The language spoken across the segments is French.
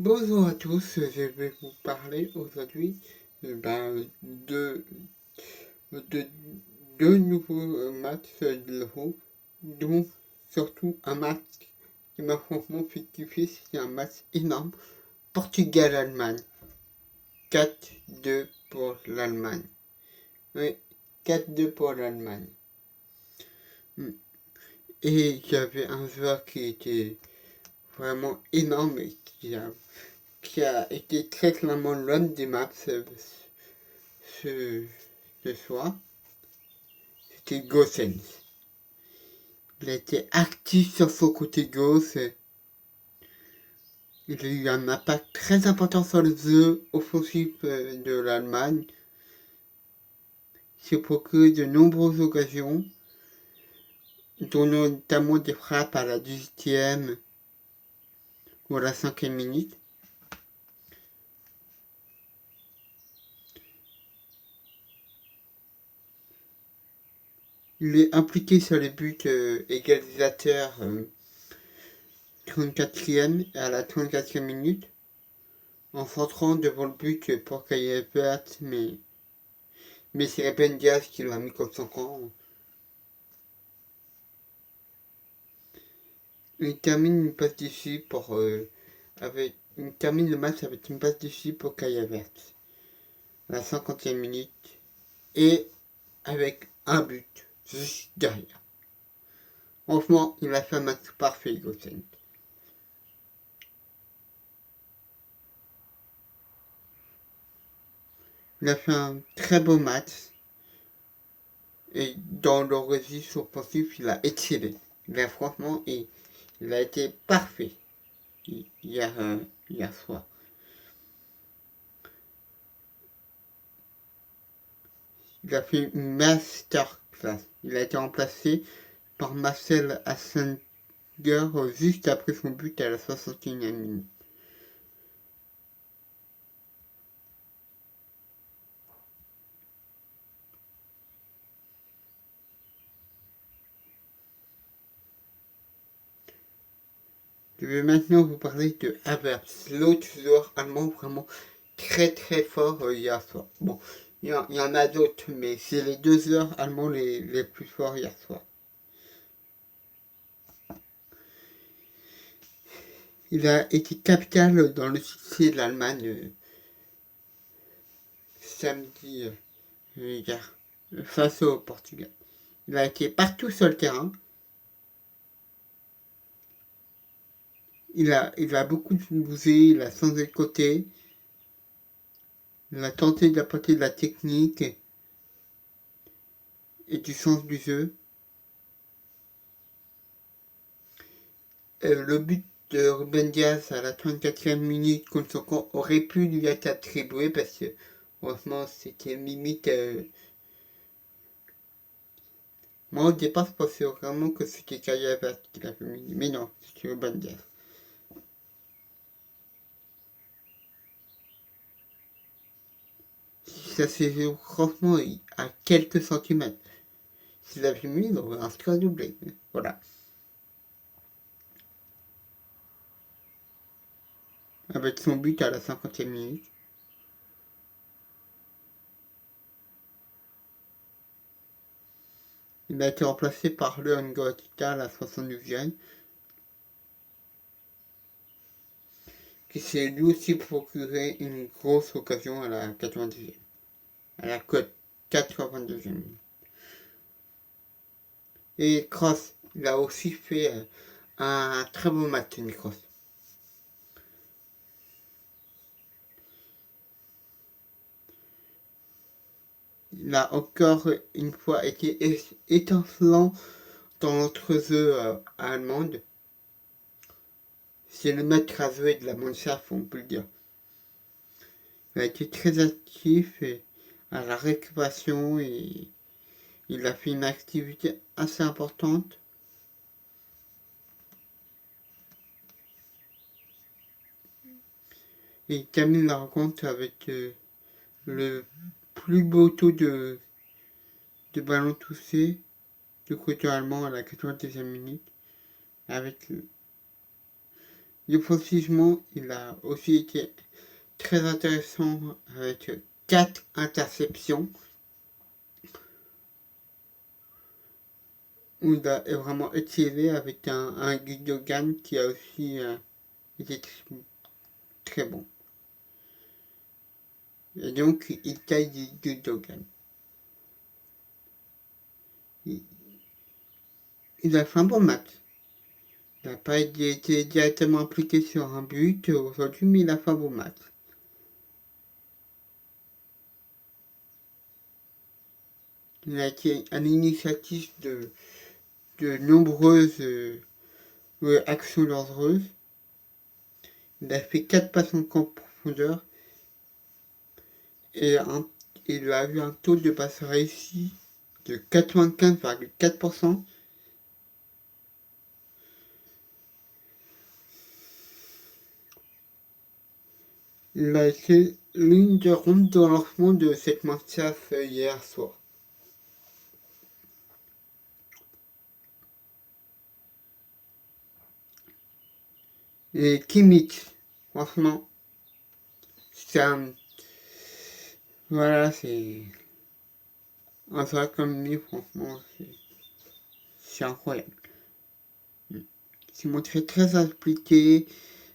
Bonjour à tous, je vais vous parler aujourd'hui de, de deux nouveaux matchs de l'Euro, dont surtout un match qui m'a franchement fait kiffer, c'est un match énorme, Portugal-Allemagne, 4-2 pour l'Allemagne. Oui, 4-2 pour l'Allemagne. Et j'avais un joueur qui était vraiment énorme et qui a été très clairement l'homme des matchs ce, ce soir, c'était Gossens. Il a été actif sur son côté gauche. Il a eu un impact très important sur le jeu offensif de l'Allemagne. Il s'est procuré de nombreuses occasions, dont notamment des frappes à la 18e ou à la 5e minute. Il est impliqué sur les buts égalisateurs 34e et à la 34e minute, en centrant devant le but pour Kai Havertz, mais c'est Ben Diaz qui l'a mis comme son camp. Il termine une passe décisive il termine le match avec une passe décisive pour Kai Havertz, à la 50e minute, et avec un but juste derrière. Franchement, il a fait un match parfait, Gossen. Il a fait un très beau match, et dans le registre offensif, il a excellé. Franchement, il a été parfait hier, hier soir. Il a fait une masterclass. Il a été remplacé par Marcel Hassenger juste après son but à la 61e minute. Je vais maintenant vous parler de Havertz, l'autre joueur allemand vraiment très très fort hier soir. Bon, il y en a d'autres, mais c'est les deux joueurs allemands les plus forts hier soir. Il a été capital dans le succès de l'Allemagne samedi hier, face au Portugal. Il a été partout sur le terrain. Il a beaucoup bougé, il a changé de côté. Il a tenté d'apporter de la technique et du sens du jeu. Le but de Ruben Diaz à la 34e minute contre son camp aurait pu lui être attribué parce que franchement c'était limite. Moi au départ je pensais vraiment que c'était Kai Havertz qui l'avait mis, mais non, c'était Ruben Diaz. Ça s'est joué franchement à quelques centimètres. S'il avait mis, il aurait inscrit un doublé. Voilà. Avec son but à la 50e minute. Il a été remplacé par Leon Goretzka à la 72e, qui s'est lui aussi procuré une grosse occasion à la 92e, à la 82e. Et Kroos, il a aussi fait un très bon match, Toni Kroos. Il a encore une fois été étincelant dans notre jeu allemande. C'est le maître à jouer de la Mannschaft, on peut le dire. Il a été très actif à la récupération et il a fait une activité assez importante. Et il termine la rencontre avec le plus beau taux de ballon touché du côté allemand à la 90e minute, avec Défensivement, il a aussi été très intéressant avec 4 interceptions. Où il a vraiment excellé avec un Gundogan qui a aussi été très bon. Et donc, il taille du Gundogan. Il a fait un bon match. Il n'a pas été directement impliqué sur un but aujourd'hui, mais il a fait un bon match. Il a été à l'initiative de nombreuses actions dangereuses. Il a fait 4 passes en profondeur et il a eu un taux de passe réussi de 95,4%. Il a été l'une des rondes de lancement de cette manche hier soir. Et Kimmich, franchement, c'est un... Voilà, c'est... Un joueur comme lui, franchement, c'est incroyable. Il s'est montré très impliqué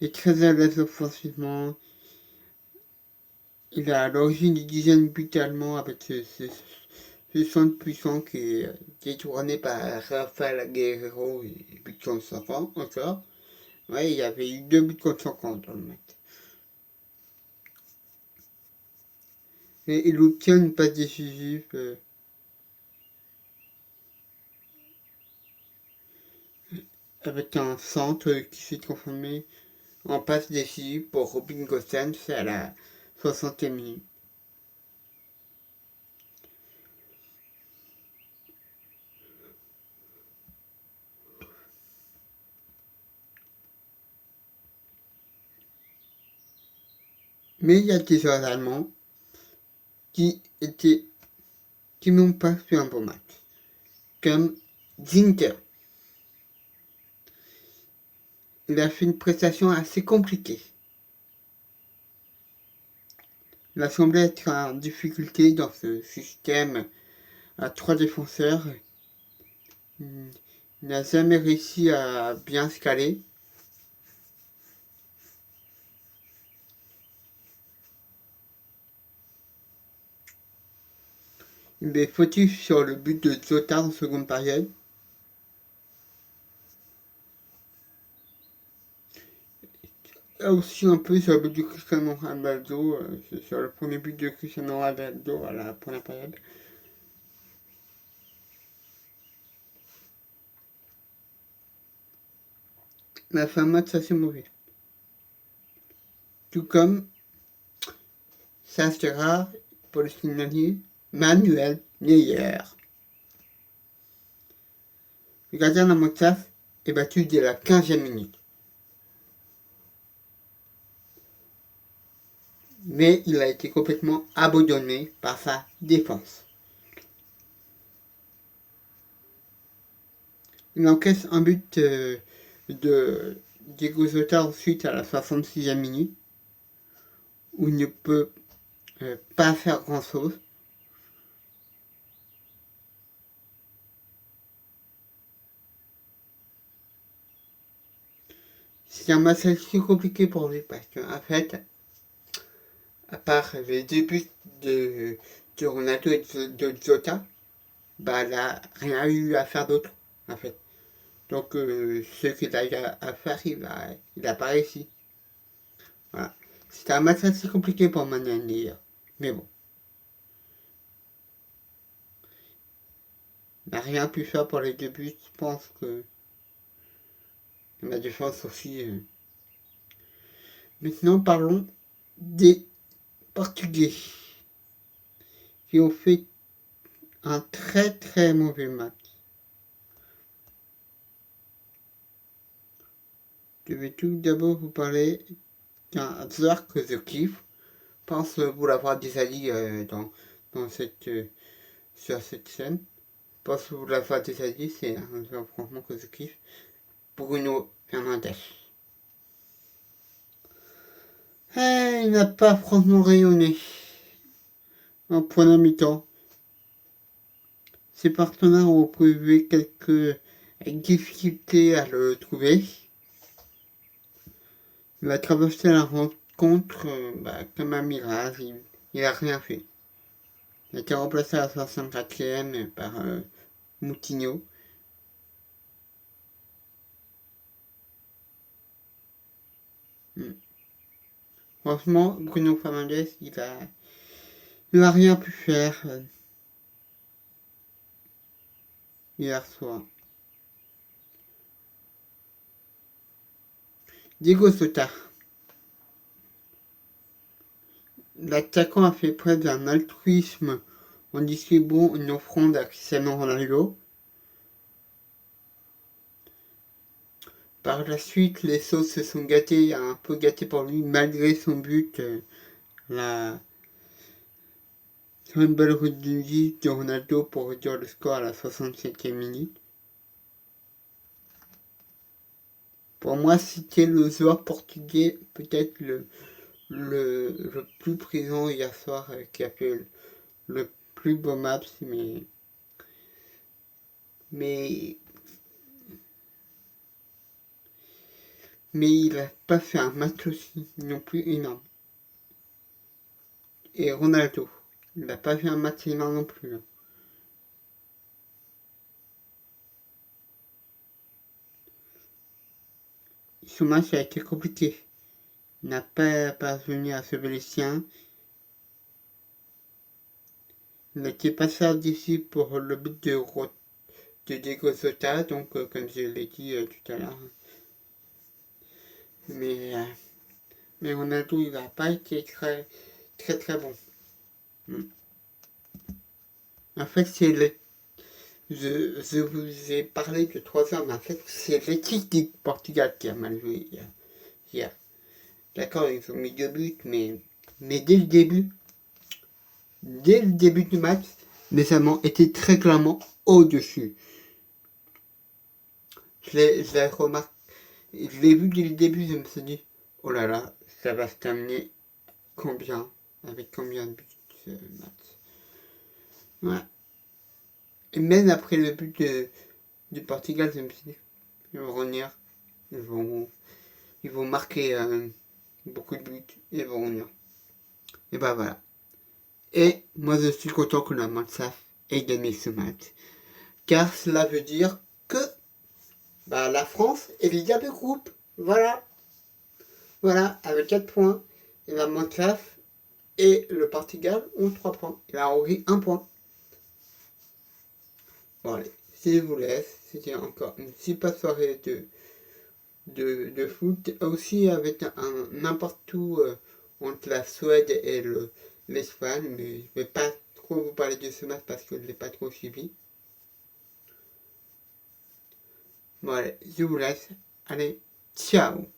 et très à l'aise offensivement. Il a à l'origine du 10e but allemand avec ce centre puissant qui est détourné par Rafael Guerrero et but contre 50 encore. Ouais, il y avait eu 2 buts contre 50 dans le match. Et il obtient une passe décisive avec un centre qui s'est transformé en passe décisive pour Robin Gosens à la 60e minute. Mais il y a des joueurs allemands qui n'ont pas fait un bon match, comme Zinter. Il a fait une prestation assez compliquée. Il a semblé être en difficulté dans ce système à 3 défenseurs. Il n'a jamais réussi à bien se caler. Il est fautif sur le but de Zota en seconde période. Et aussi un peu sur le but de Cristiano Ronaldo, sur le premier but de Cristiano Ronaldo à la première période. Il a fait un match assez mauvais. Tout comme ça sera pour le signalier Manuel Neuer. Le gardien de la Montaf est battu dès la 15e minute. Mais il a été complètement abandonné par sa défense. Il encaisse un but de Diego Jota ensuite à la 66e minute, où il ne peut pas faire grand chose. C'est un match assez compliqué pour lui parce qu'en fait, à part les débuts de Ronaldo et de Jota, bah, il n'a rien eu à faire d'autre en fait. Donc ce qu'il a à faire, il a pas réussi. Voilà. C'était un match assez compliqué pour Manuel Neuer. Mais bon. Il n'a rien pu faire pour les deux buts. Je pense que la défense aussi. Maintenant, parlons des Portugais qui ont fait un très très mauvais match. Je vais tout d'abord vous parler d'un joueur que je kiffe. Je pense vous l'avoir déjà dit dans sur cette scène. Je pense vous l'avoir déjà dit, c'est un joueur franchement que je kiffe. Bruno Fernandes. il n'a pas franchement rayonné en première mi-temps. Ses partenaires ont prévu quelques difficultés à le trouver. Il a traversé la rencontre comme un mirage. Il a rien fait. Il a été remplacé à la 64e par Moutinho. Franchement, Bruno Fernandes, il a rien pu faire hier soir. Diego Sota. L'attaquant a fait preuve d'un altruisme en distribuant une offrande à Cristiano Ronaldo. Par la suite, les sauces se sont gâtées, un peu gâtées pour lui, malgré son but. Sur une belle redundance de Ronaldo pour réduire le score à la 67e minute. Pour moi, c'était le joueur portugais peut-être le plus présent hier soir, qui a fait le plus beau match, mais il n'a pas fait un match aussi non plus énorme. Et Ronaldo, il n'a pas fait un match énorme non plus. Ce match a été compliqué. Il n'a pas parvenu à sauver les siens. Il n'était pas d'ici pour le but de Diego Sota, donc comme je l'ai dit tout à l'heure. Mais Ronaldo, il n'a pas été très bon. En fait, je vous ai parlé de 3 heures, mais en fait, c'est l'équipe du Portugal qui a mal joué hier. D'accord, ils ont mis 2 buts, mais dès le début du match, les Allemands étaient très clairement au-dessus. Je l'ai remarqué, je l'ai vu dès le début, je me suis dit, oh là là, ça va se terminer avec combien de buts ce match. Ouais. Et même après le but du Portugal, je me suis dit, ils vont revenir, ils vont marquer beaucoup de buts, et ils vont revenir. Et bah voilà. Et moi je suis content que la Mannschaft ait gagné ce match. Car cela veut dire que la France est leader du groupe. Voilà. Voilà, avec 4 points. Et la Mannschaft et le Portugal ont 3 points. Et la Hongrie 1 point. Bon allez, je vous laisse. C'était encore une super soirée de foot. Aussi avec un n'importe où entre la Suède et l'Espagne. Mais je ne vais pas trop vous parler de ce match parce que je ne l'ai pas trop suivi. Bon allez, je vous laisse. Allez, ciao.